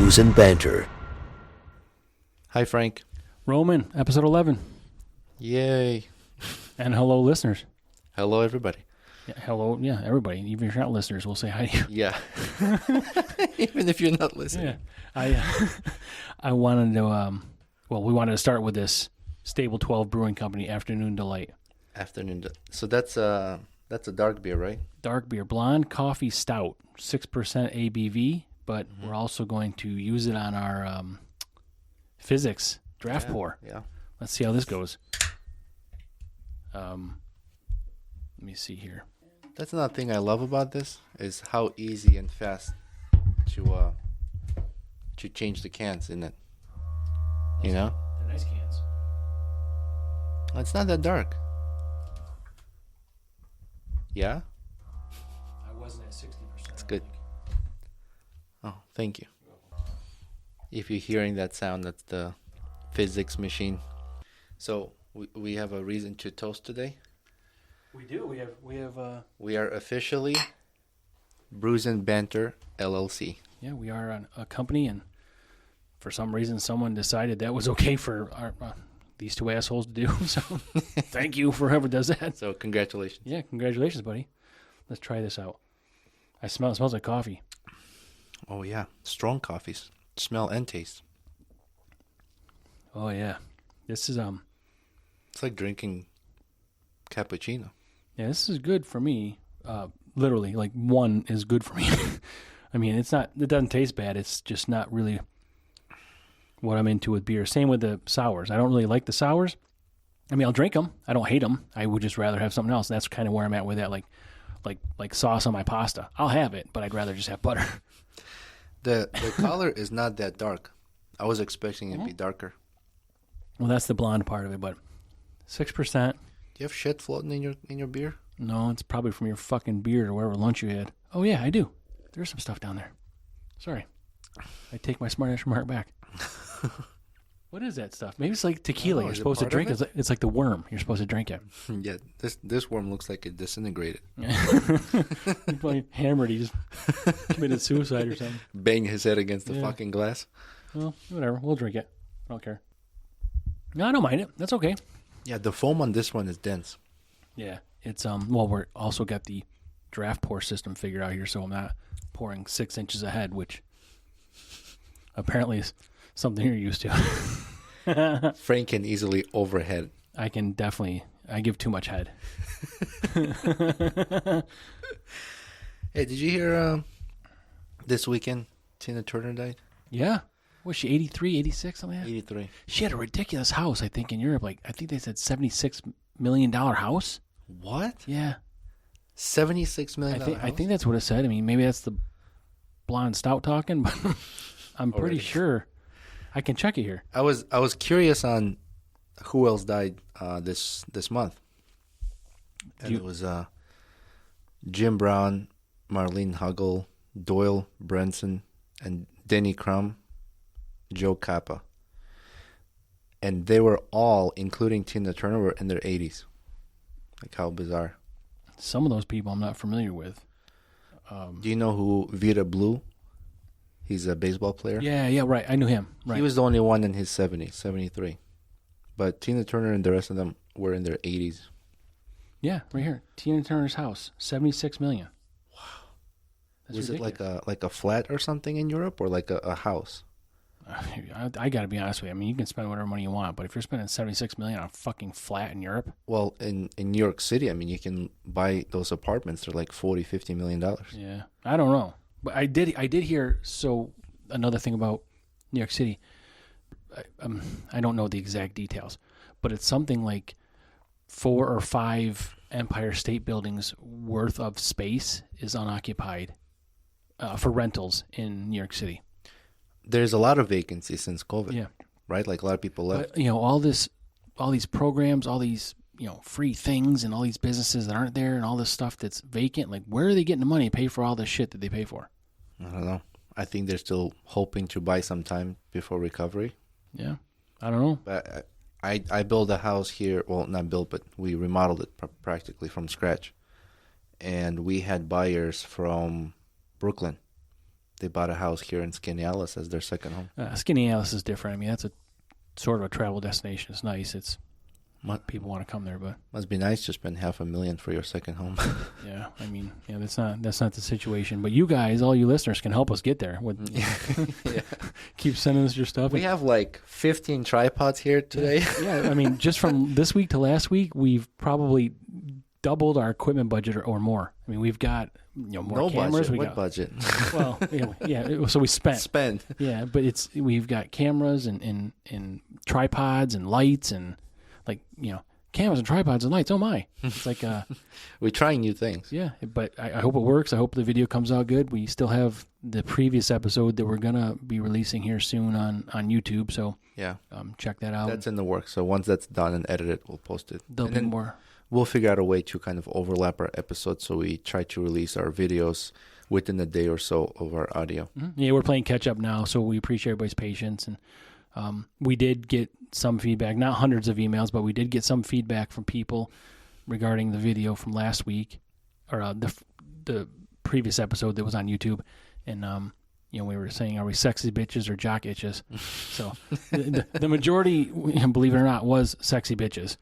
Brews and Banter. Hi, Frank. Roman, episode 11. Yay. And hello, listeners. Hello, everybody. Yeah, hello, everybody. Even if you're not listeners, we'll say hi to you. Yeah. Even if you're not listening. Yeah. I wanted to, we wanted to start with this Stable 12 Brewing Company Afternoon Delight. So that's a dark beer, right? Dark beer, blonde coffee stout, 6% ABV, but we're also going to use it on our physics draft pour. Yeah. Let's see how this goes. Let me see here. That's another thing I love about this is how easy and fast to change the cans in it. You know? They're nice cans. It's not that dark. Yeah? I wasn't at 60%. It's good. Oh, thank you. If you're hearing that sound, that's the physics machine. So we have a reason to toast today. We do. We are officially Brews Banter LLC. Yeah, we are a company, and for some reason, someone decided that was okay for these two assholes to do. So, thank you for whoever does that. So, congratulations. Yeah, congratulations, buddy. Let's try this out. It smells like coffee. Oh yeah, strong coffees, smell and taste. Oh yeah, this is It's like drinking cappuccino. Yeah, this is good for me. Literally, like one is good for me. I mean, it doesn't taste bad. It's just not really what I'm into with beer. Same with the sours. I don't really like the sours. I mean, I'll drink them. I don't hate them. I would just rather have something else. And that's kind of where I'm at with that, like sauce on my pasta. I'll have it, but I'd rather just have butter. The color is not that dark. I was expecting it to be darker. Well, that's the blonde part of it, but 6%. Do you have shit floating in your beer? No, it's probably from your fucking beard or whatever lunch you had. Oh yeah, I do. There's some stuff down there. Sorry. I take my smart remark back. What is that stuff? Maybe it's like tequila. You're supposed to drink it. It's like the worm. You're supposed to drink it. Yeah, this worm looks like it disintegrated. He probably hammered. He just committed suicide or something. Bang his head against the fucking glass. Well, whatever. We'll drink it. I don't care. No, I don't mind it. That's okay. Yeah, the foam on this one is dense. Yeah, it's we're also got the draft pour system figured out here, so I'm not pouring 6 inches ahead, which apparently is something you're used to. Frank can easily overhead. I give too much head. Hey, did you hear this weekend Tina Turner died? Yeah. Was she 83, 86, something like that? 83. She had a ridiculous house, I think, in Europe. Like, I think they said $76 million house. What? Yeah. $76 million house? I think that's what it said. I mean, maybe that's the blonde stout talking, but I'm pretty sure. I can check it here. I was curious on who else died this month. And it was Jim Brown, Marlene Huggle, Doyle Branson, and Denny Crum, Joe Kappa. And they were all, including Tina Turner, were in their 80s. Like, how bizarre. Some of those people I'm not familiar with. Do you know who Vita Blue? He's a baseball player. Yeah, right. I knew him. Right. He was the only one in his 70s, 73. But Tina Turner and the rest of them were in their 80s. Yeah, right here. Tina Turner's house, $76 million. Wow. That's was ridiculous. it like a flat or something in Europe, or like a house? I got to be honest with you. I mean, you can spend whatever money you want, but if you're spending $76 million on a fucking flat in Europe. Well, in New York City, I mean, you can buy those apartments. They're like $40-50 million. Yeah, I don't know, but I did hear. So another thing about New York City, I don't know the exact details, but it's something like 4 or 5 Empire State Buildings worth of space is unoccupied for rentals in New York City. There's a lot of vacancies since COVID. Yeah. Right? Like a lot of people left. But, all these programs, all these, free things and all these businesses that aren't there and all this stuff that's vacant, like where are they getting the money to pay for all this shit that they pay for? I don't know. I think they're still hoping to buy some time before recovery. Yeah. I don't know. But I built a house here. Well, not built, but we remodeled it practically from scratch. And we had buyers from Brooklyn. they bought a house here in Skaneateles as their second home. Skaneateles is different. I mean, that's a sort of a travel destination. It's nice. People want to come there, but must be nice to spend $500,000 for your second home. Yeah, I mean, that's not the situation. But you guys, all you listeners, can help us get there. Keep sending us your stuff. We have like 15 tripods here today. Yeah, I mean, just from this week to last week, we've probably doubled our equipment budget or more. I mean, we've got more cameras. Budget. What budget? Well, yeah. So we spent. Yeah, but we've got cameras and tripods and lights and cameras and tripods and lights. Oh my! It's like we're trying new things. Yeah, but I hope it works. I hope the video comes out good. We still have the previous episode that we're gonna be releasing here soon on YouTube. So yeah, check that out. That's in the works. So once that's done and edited, we'll post it. There'll be more. We'll figure out a way to kind of overlap our episodes, so we try to release our videos within a day or so of our audio. Mm-hmm. Yeah, we're playing catch up now, so we appreciate everybody's patience. And we did get some feedback, not hundreds of emails, but we did get some feedback from people regarding the video from last week, or the previous episode that was on YouTube. And we were saying, are we sexy bitches or jock itches? So the majority, believe it or not, was sexy bitches.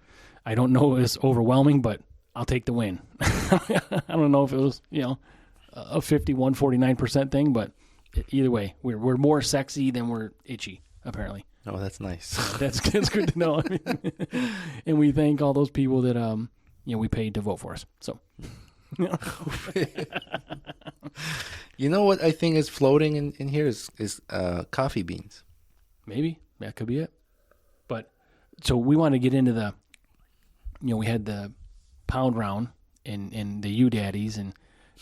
I don't know if it's overwhelming, but I'll take the win. I don't know if it was, a 51-49% thing, but either way, we're more sexy than we're itchy, apparently. Oh, that's nice. That's good to know. I mean, and we thank all those people that we paid to vote for us. So, you know what I think is floating in here is coffee beans. Maybe that could be it. But so we want to get into the. We had the pound round and the U daddies, and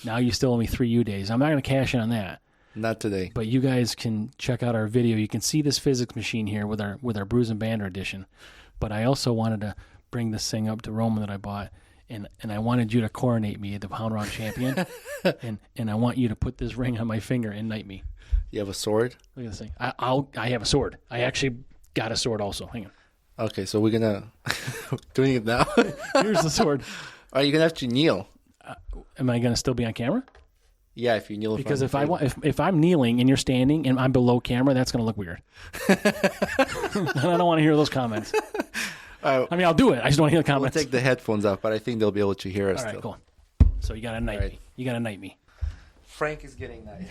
now you still owe me 3 U days. I'm not going to cash in on that. Not today. But you guys can check out our video. You can see this physics machine here with our Brews Banter edition. But I also wanted to bring this thing up to Roman that I bought, and I wanted you to coronate me the pound round champion, and I want you to put this ring on my finger and knight me. You have a sword? Look at this thing. I have a sword. I actually got a sword also. Hang on. Okay, so we're gonna doing it now. Here's the sword. Are you gonna have to kneel? Am I gonna still be on camera? Yeah, if you kneel. Because if I'm kneeling and you're standing and I'm below camera, that's gonna look weird. And I don't want to hear those comments. I mean, I'll do it. I just don't want to hear the comments. We'll take the headphones off, but I think they'll be able to hear us. All right, still. cool. So you gotta knight me. You gotta knight me. Frank is getting knighted.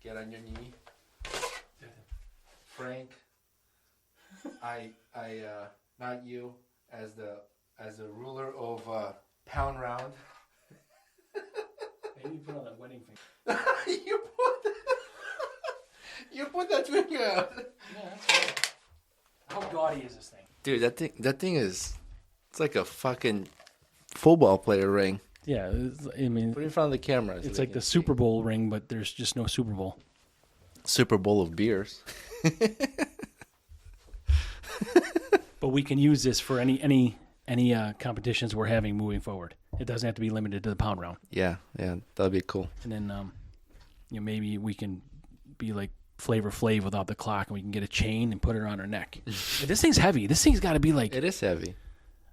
Get on your knee. Frank. I not you as the ruler of pound round. Maybe put on that wedding finger. you put that finger out. Yeah, that's right. How gaudy is this thing? Dude, that thing is, it's like a fucking football player ring. Yeah, put it in front of the camera. It's like the Super Bowl ring, but there's just no Super Bowl. Super Bowl of beers. But we can use this for any competitions we're having moving forward. It doesn't have to be limited to the pound round. Yeah, that'd be cool. And then, maybe we can be like Flavor Flav without the clock, and we can get a chain and put it around our neck. This thing's heavy. This thing's got to be like. It is heavy.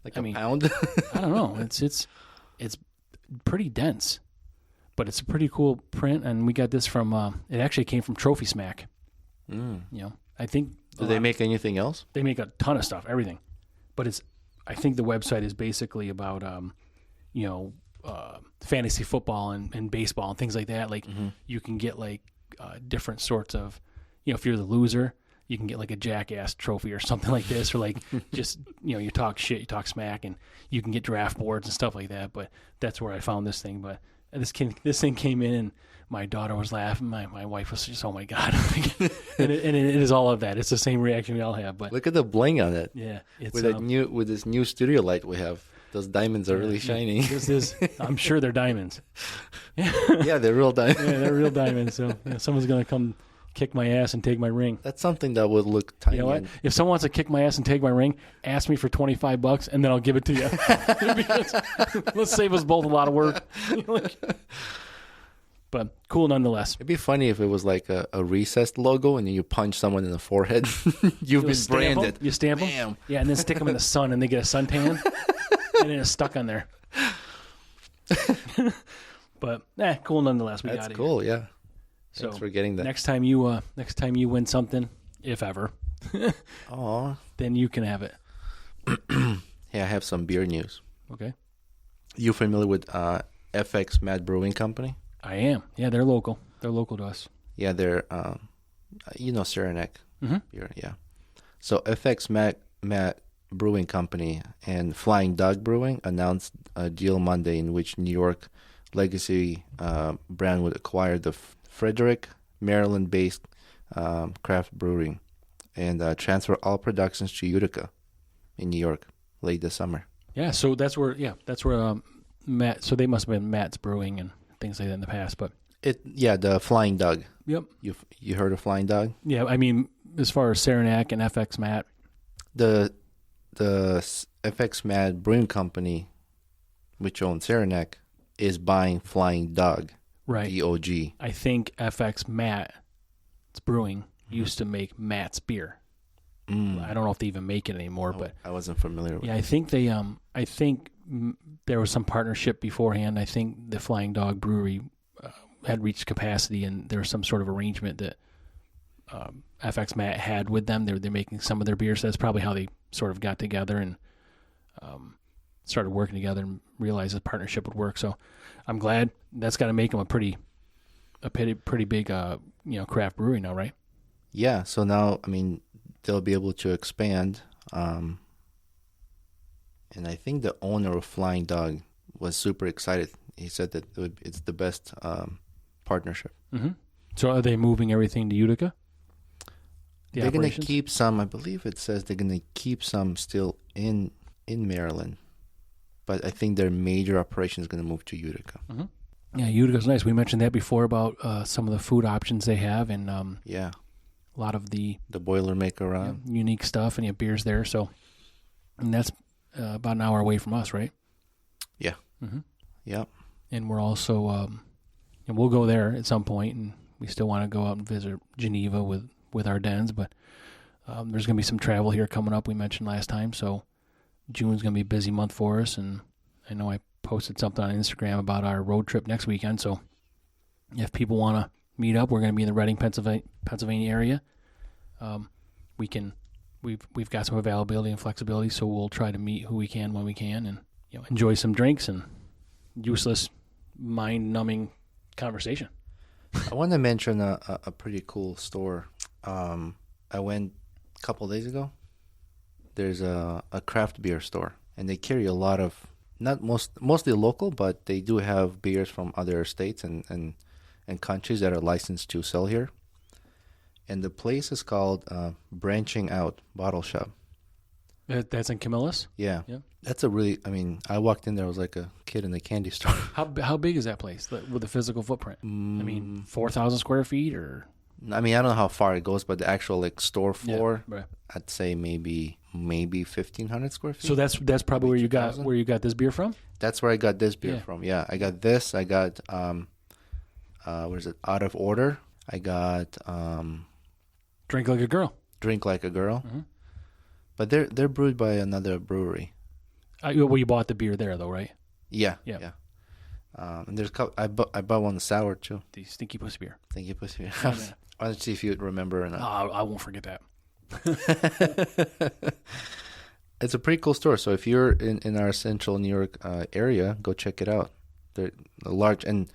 Like a pound. I don't know. It's pretty dense, but it's a pretty cool print. And we got this from. It actually came from Trophy Smack. I think. Do they make anything else? They make a ton of stuff, everything. But I think the website is basically about, fantasy football and baseball and things like that. Like you can get like different sorts of, if you're the loser, you can get like a jackass trophy or something like this, or like just, you talk shit, you talk smack, and you can get draft boards and stuff like that. But that's where I found this thing. But this thing came in, and my daughter was laughing. My wife was just, oh my God. and it is all of that. It's the same reaction we all have. But look at the bling on it. Yeah. It's, with this new studio light we have. Those diamonds are really shiny. I'm sure they're diamonds. Yeah, they're real diamonds. Yeah, they're real diamonds. So someone's going to come kick my ass and take my ring. That's something that would look tiny. You know what? If someone wants to kick my ass and take my ring, ask me for $25 and then I'll give it to you. Let's save us both a lot of work. But cool nonetheless. It'd be funny if it was like a recessed logo and you punch someone in the forehead. You've been branded. You stamp them? Yeah, and then stick them in the sun and they get a suntan. And then it's stuck on there. But, cool nonetheless. That's cool, yeah. So thanks for getting that. next time you win something, if ever, Oh, then you can have it. hey, I have some beer news. Okay. You familiar with FX Mad Brewing Company? I am. Yeah, they're local. They're local to us. Yeah, they're Saranac Mm-hmm. beer. Yeah. So FX Mad Brewing Company and Flying Dog Brewing announced a deal Monday in which New York legacy brand would acquire the Frederick, Maryland-based craft brewing and transfer all productions to Utica in New York late this summer. Yeah, so that's where Matt. So they must have been Matt's Brewing and things like that in the past, but The Flying Dog. yep. You heard of Flying Dog? Yeah, I mean, as far as Saranac and FX Matt, The FX Mad Brewing Company, which owns Saranac, is buying Flying Dog, right? DOG. I think FX Matt's Brewing used to make Matt's beer. I don't know if they even make it anymore, but I wasn't familiar with yeah, I think they there was some partnership beforehand. I think the Flying Dog Brewery had reached capacity, and there was some sort of arrangement that FX Matt had with them. They're making some of their beers. So that's probably how they sort of got together and started working together and realized the partnership would work. So I'm glad. That's got to make them a pretty big craft brewery now, right? Yeah, so now, I mean, they'll be able to expand. And I think the owner of Flying Dog was super excited. He said that it's the best partnership. Mm-hmm. So are they moving everything to Utica? They're going to keep some, I believe it says they're going to keep some still in Maryland. But I think their major operation is going to move to Utica. Mm-hmm. Yeah, Utica's nice. We mentioned that before about some of the food options they have, and a lot of the Boilermaker unique stuff, and you have beers there. So, and that's about an hour away from us, right? Yeah. Mm-hmm. Yeah. And we're also, and we'll go there at some point, and we still want to go out and visit Geneva with our dens, but there's going to be some travel here coming up. We mentioned last time, so June's going to be a busy month for us, and I know I posted something on Instagram about our road trip next weekend. So if people want to meet up, we're going to be in the Reading, Pennsylvania area. We've got some availability and flexibility, so we'll try to meet who we can when we can, and enjoy some drinks and useless, mind-numbing conversation. I want to mention a pretty cool store. I went a couple of days ago. There's a craft beer store, and they carry a lot of mostly local, but they do have beers from other states and countries that are licensed to sell here. And the place is called Branching Out Bottle Shop. That's in Camillus? Yeah. That's I walked in there, I was like a kid in a candy store. How big is that place with the physical footprint? 4,000 square feet or? I don't know how far it goes, but the actual store floor, right. I'd say maybe 1,500 square feet. So that's probably where you got this beer from? That's where I got this beer from. Yeah, I got this. I got what is it? Out of Order. I got Drink Like a Girl. Drink Like a Girl. Mm-hmm. But they're brewed by another brewery. You bought the beer there though, right? Yeah. And there's I bought one sour too. The Stinky Pussy beer. Stinky Pussy beer. I want to see if you'd remember or not. I won't forget that. It's a pretty cool store. So if you're in our central New York area, go check it out. They're large, and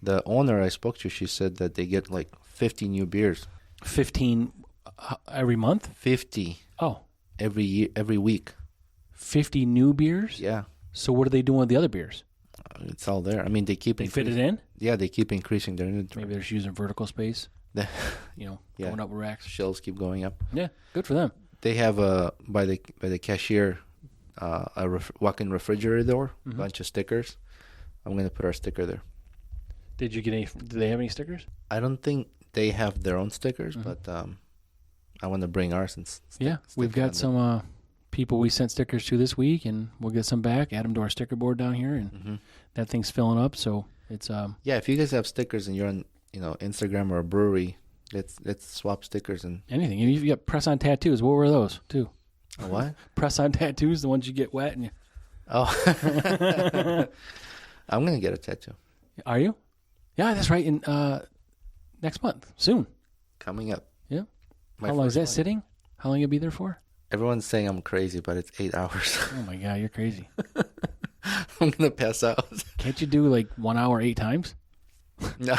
the owner I spoke to, she said that they get like 50 new beers. 15 every month? 50. Oh. Every week. 50 new beers? Yeah. So what are they doing with the other beers? It's all there. They fit it in? Yeah, they keep increasing their inventory. Maybe they're just using vertical space. Going up racks. Shelves keep going up. Yeah, good for them. They have by the cashier a walk-in refrigerator door, a bunch of stickers. I'm going to put our sticker there. Did they have any stickers? I don't think they have their own stickers, but I want to bring ours and we've got some people we sent stickers to this week, and we'll get some back, add them to our sticker board down here, and that thing's filling up. So it's if you guys have stickers and you're on Instagram or a brewery, let's swap stickers and anything. You've got press-on tattoos. What were those too? A what? Press-on tattoos, the ones you get wet and you. Oh, I'm gonna get a tattoo. Are you? Yeah, that's right. And Next month, soon. Coming up. Yeah. How long is that sitting? How long you be there for? Everyone's saying I'm crazy, but it's 8 hours. Oh my God, you're crazy. I'm gonna pass out. Can't you do like 1 hour 8 times? No.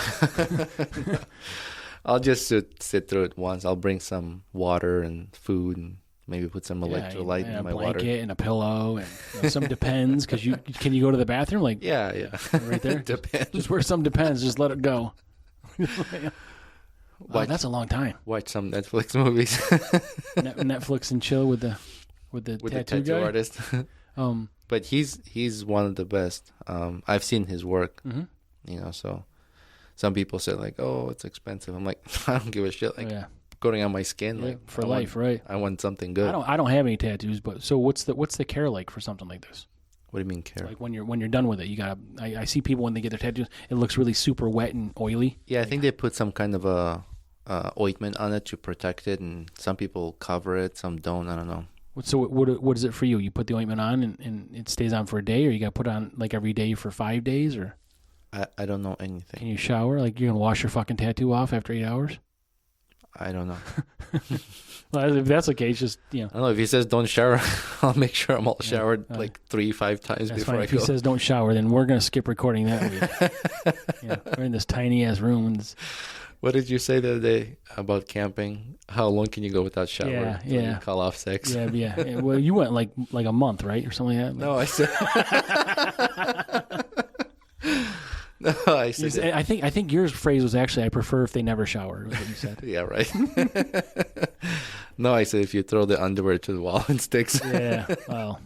I'll just sit through it once. I'll bring some water and food and maybe put some electrolyte in my water. A blanket and a pillow and some Depends, because can you go to the bathroom? Like yeah. Right there? Depends. Just wear some Depends. Just let it go. Wow, that's a long time. Watch some Netflix movies. Netflix and chill with the tattoo guy? artist. But he's one of the best. I've seen his work. Mm-hmm. So some people say like, "Oh, it's expensive." I'm like, I don't give a shit. Like going on my skin, like for life, right? I want something good. I don't have any tattoos, but so what's the care like for something like this? What do you mean care? Like when you're done with it, you gotta. I see people when they get their tattoos, it looks really super wet and oily. Yeah, I think they put some kind of a ointment on it to protect it, and some people cover it, some don't. I don't know. So what is it for you? You put the ointment on and it stays on for a day, or you got to put it on like every day for 5 days, or? I don't know anything. Can you shower? Like you're gonna wash your fucking tattoo off after 8 hours? I don't know. Well, if that's the case, just I don't know. If he says don't shower, I'll make sure I'm all showered like 3-5 times before I go. If he says don't shower, then we're gonna skip recording that week. We're in this tiny ass room. And what did you say the other day about camping? How long can you go without shower? Yeah. You call off sex. Yeah. Well, you went like a month, right, or something like that. No, I said. No, I said. I think your phrase was actually, "I prefer if they never shower." Was what you said. Yeah, right. No, I said if you throw the underwear to the wall and sticks. Yeah. Well.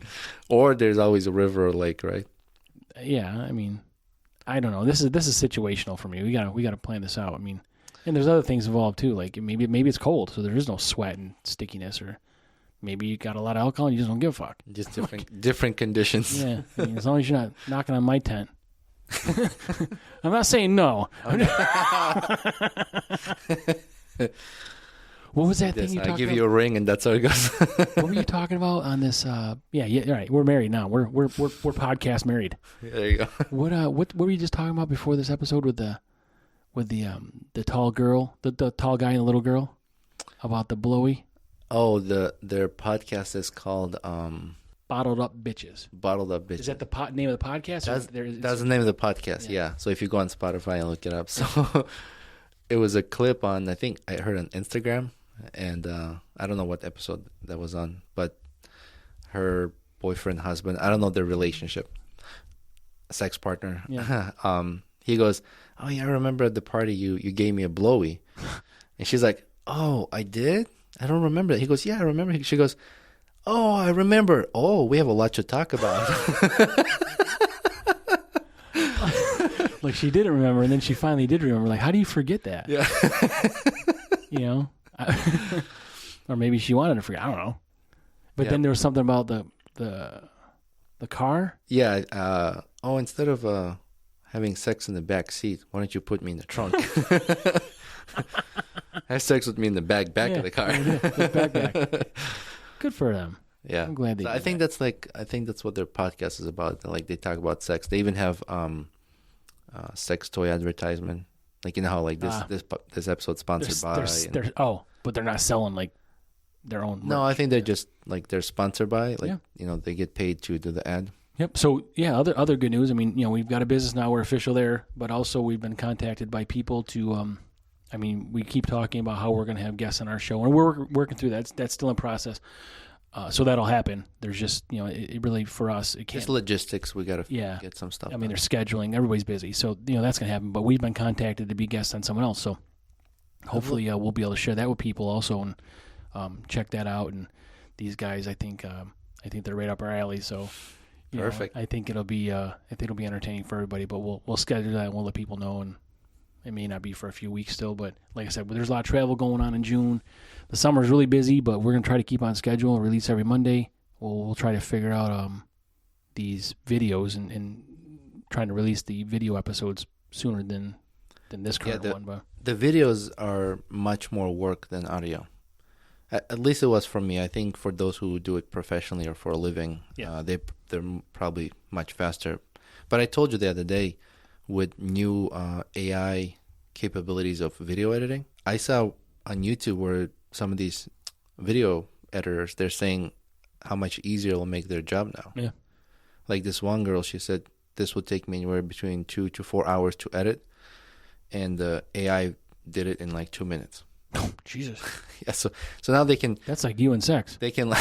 Or there's always a river or lake, right? Yeah, I mean, I don't know. This is situational for me. We gotta plan this out. I mean, and there's other things involved too. Like maybe it's cold, so there is no sweat and stickiness, or maybe you got a lot of alcohol and you just don't give a fuck. Just different conditions. Yeah, I mean, as long as you're not knocking on my tent. I'm not saying no. What was that thing you talked about? I give you a ring and that's how it goes. What were you talking about on this? Yeah. All right, we're married now. We're podcast married. There you go. What were you just talking about before this episode with the tall girl, the tall guy and the little girl, about the blowy? Oh, their podcast is called Bottled Up Bitches. Bottled Up Bitches. Is that the name of the podcast? That's the name of the podcast. Yeah. So if you go on Spotify and look it up, so it was a clip on, I think I heard on Instagram, and I don't know what episode that was on, but her boyfriend, husband, I don't know their relationship, sex partner. Yeah. He goes, "Oh yeah, I remember at the party you gave me a blowy," and she's like, "Oh, I did? I don't remember that." He goes, "Yeah, I remember." She goes, "Oh, I remember. Oh, we have a lot to talk about." Like she didn't remember, and then she finally did remember. Like, how do you forget that? Yeah. Or maybe she wanted to forget. I don't know. But then there was something about the car. Yeah. Instead of having sex in the back seat, why don't you put me in the trunk? Have sex with me in the back of the car. Back. Good for them. Yeah, I'm glad they. So I think that's what their podcast is about. Like they talk about sex. They even have sex toy advertisement. Like how like this episode's sponsored by. But they're not selling like their own. No, I think they're just like they're sponsored by. Like they get paid to do the ad. Yep. So other good news. I mean, we've got a business now. We're official there, but also we've been contacted by people to. I mean, we keep talking about how we're going to have guests on our show, and we're working through that. That's still in process. So that'll happen. There's just, it really, for us, it can't. It's logistics. We got to get some stuff. I mean, there's scheduling. Everybody's busy. So, that's going to happen. But we've been contacted to be guests on someone else. So hopefully we'll be able to share that with people also and check that out. And these guys, I think they're right up our alley. So perfect. I think it'll be entertaining for everybody. But we'll schedule that and we'll let people know. And it may not be for a few weeks still. But like I said, there's a lot of travel going on in June. The summer's really busy, but we're going to try to keep on schedule and release every Monday. We'll try to figure out these videos and trying to release the video episodes sooner than this current one. But the videos are much more work than audio. At least it was for me. I think for those who do it professionally or for a living, they're probably much faster. But I told you the other day, with new AI capabilities of video editing. I saw on YouTube where some of these video editors, they're saying how much easier it'll make their job now. Yeah. Like this one girl, she said this would take me anywhere between 2 to 4 hours to edit, and the AI did it in like 2 minutes. Oh, Jesus. Yeah, so now they can. That's like you and sex. They can.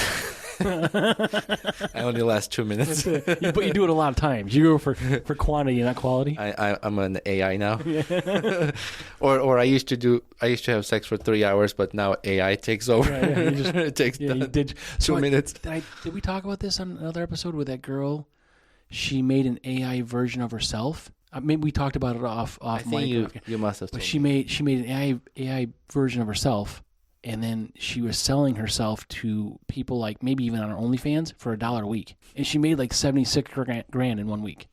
I only last 2 minutes. But you do it a lot of times. You go for quantity, not quality. I'm an AI now. Yeah. or I used to have sex for 3 hours, but now AI takes over. Yeah, it takes 2 minutes. Did we talk about this on another episode with that girl? She made an AI version of herself. Maybe we talked about it off I think mic. You must have. But she made an AI version of herself, and then she was selling herself to people like maybe even on her OnlyFans for $1 a week, and she made like 76 grand in 1 week.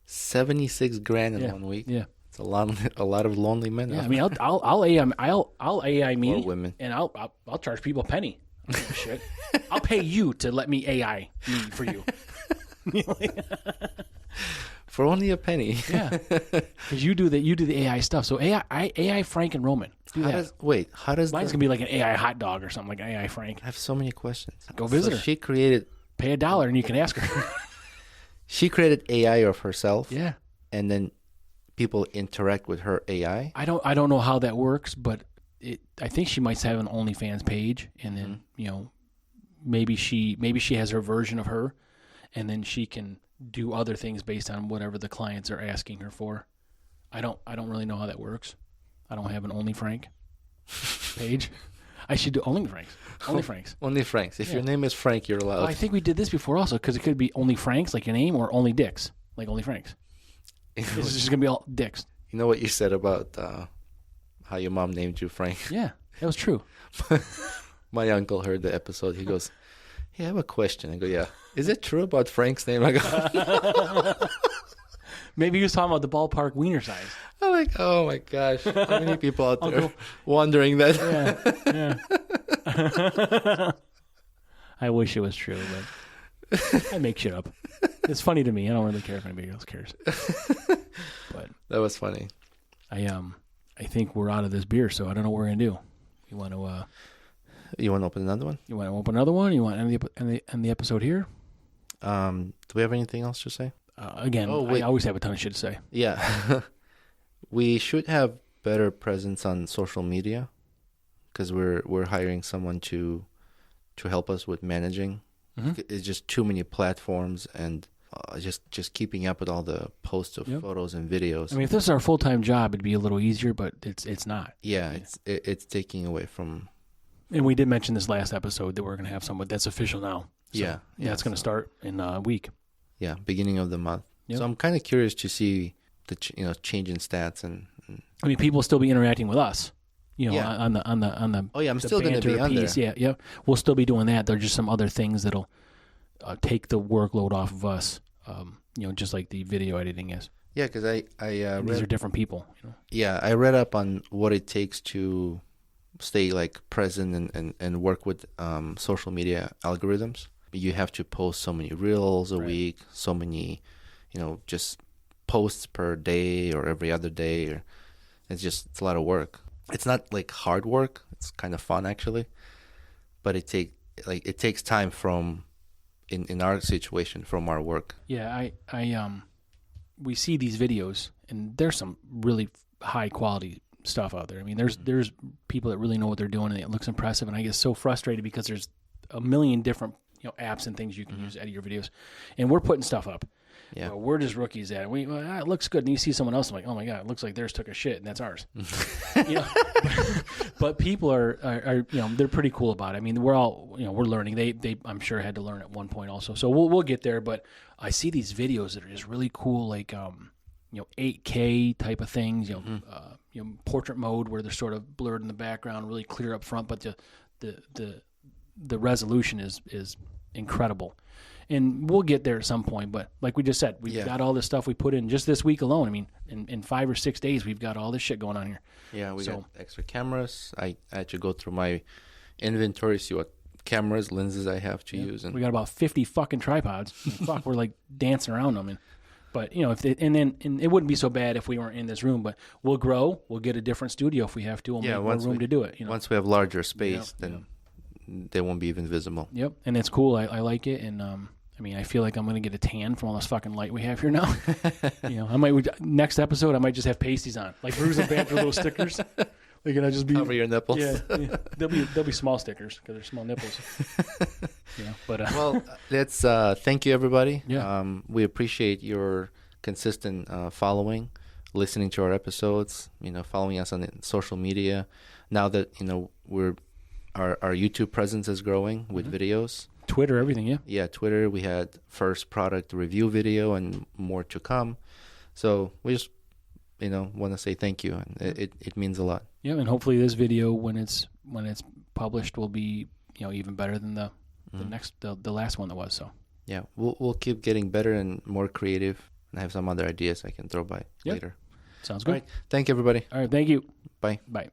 76 grand in 1 week. Yeah, it's a lot of lonely men. Yeah, I mean, I'll AI me, or women, and I'll charge people a penny. I don't give a shit. I'll pay you to let me AI me for you. For only a penny. Yeah, because you do the AI stuff. So AI Frank and Roman. Do that. How does mine's gonna be like an AI hot dog or something like AI Frank. I have so many questions. Go visit her. She created. Pay $1 and you can ask her. She created AI of herself. Yeah, and then people interact with her AI. I don't know how that works, but I think she might have an OnlyFans page, and then maybe she has her version of her, and then she can do other things based on whatever the clients are asking her for. I don't really know how that works. I don't have an OnlyFrank page. I should do OnlyFranks. OnlyFranks. If your name is Frank, you're allowed. Well, I think we did this before also, because it could be Only Franks, like your name, or Only Dicks, like OnlyFranks. This is just going to be all dicks. You know what you said about how your mom named you Frank? Yeah, that was true. My uncle heard the episode. He goes, "Hey, I have a question." I go, "Yeah. Is it true about Frank's name?" I go, maybe he was talking about the ballpark wiener size. I'm like, oh my gosh. How many people out there wondering that? Yeah. I wish it was true, but I make shit up. It's funny to me. I don't really care if anybody else cares. But that was funny. I think we're out of this beer, so I don't know what we're gonna do. You want to open another one? You want to open another one? You want to end the episode here? Do we have anything else to say? Again, I always have a ton of shit to say. Yeah. We should have better presence on social media, because we're hiring someone to help us with managing. Mm-hmm. It's just too many platforms, and just keeping up with all the posts of photos and videos. I mean, if this is our full-time job, it'd be a little easier, but it's not. Yeah, it's taking away from. And we did mention this last episode that we're going to have someone that's official now. So, yeah, it's going to start in a week. Yeah, beginning of the month. Yep. So I'm kind of curious to see the change in stats and. I mean, people will still be interacting with us. On the. Oh yeah, I'm still going to be on there. Yeah, we'll still be doing that. There's just some other things that'll take the workload off of us. Just like the video editing is. Yeah, because these are different people. Yeah, I read up on what it takes to stay like present and work with social media algorithms. You have to post so many reels a week, so many, just posts per day or every other day. Or it's a lot of work. It's not like hard work. It's kind of fun actually, but it takes time from in our situation from our work. Yeah, we see these videos, and there's some really high quality stuff out there. I mean, there's people that really know what they're doing, and it looks impressive. And I get so frustrated because there's a million different apps and things you can use to edit your videos, and we're putting stuff up. Yeah, we're just rookies at it. It looks good, and you see someone else, I'm like, oh my god, it looks like theirs took a shit, and that's ours. But people are they're pretty cool about it. I mean, we're all we're learning. They I'm sure had to learn at one point also. So we'll get there. But I see these videos that are just really cool, like 8K type of things. Portrait mode where they're sort of blurred in the background, really clear up front, but the resolution is incredible. And we'll get there at some point, but like we just said, we've got all this stuff we put in just this week alone. I mean, in 5 or 6 days, we've got all this shit going on here. Yeah, we got extra cameras. I had to go through my inventory, see what cameras, lenses I have to use. And we got about 50 fucking tripods. Fuck, we're like dancing around them. And But if and it wouldn't be so bad if we weren't in this room. But we'll grow. We'll get a different studio if we have to. We'll make more room to do it. Once we have larger space, then they won't be even visible. Yep, and it's cool. I like it, and I feel like I'm gonna get a tan from all this fucking light we have here now. I might next episode I might just have pasties on, like Brews Banter little stickers. Like, and I just be cover your nipples. Yeah. They'll be small stickers because they're small nipples. But well, let's thank you everybody. Yeah. We appreciate your consistent following, listening to our episodes. Following us on social media. Now that our YouTube presence is growing with videos. Twitter, everything, yeah. Yeah, Twitter. We had first product review video and more to come. So we just want to say thank you, and it means a lot. Yeah, and hopefully this video when it's published will be even better than the the last one that was. So yeah, we'll keep getting better and more creative, and I have some other ideas I can throw by later. Sounds good. All right, thank you everybody. All right, thank you. Bye. Bye.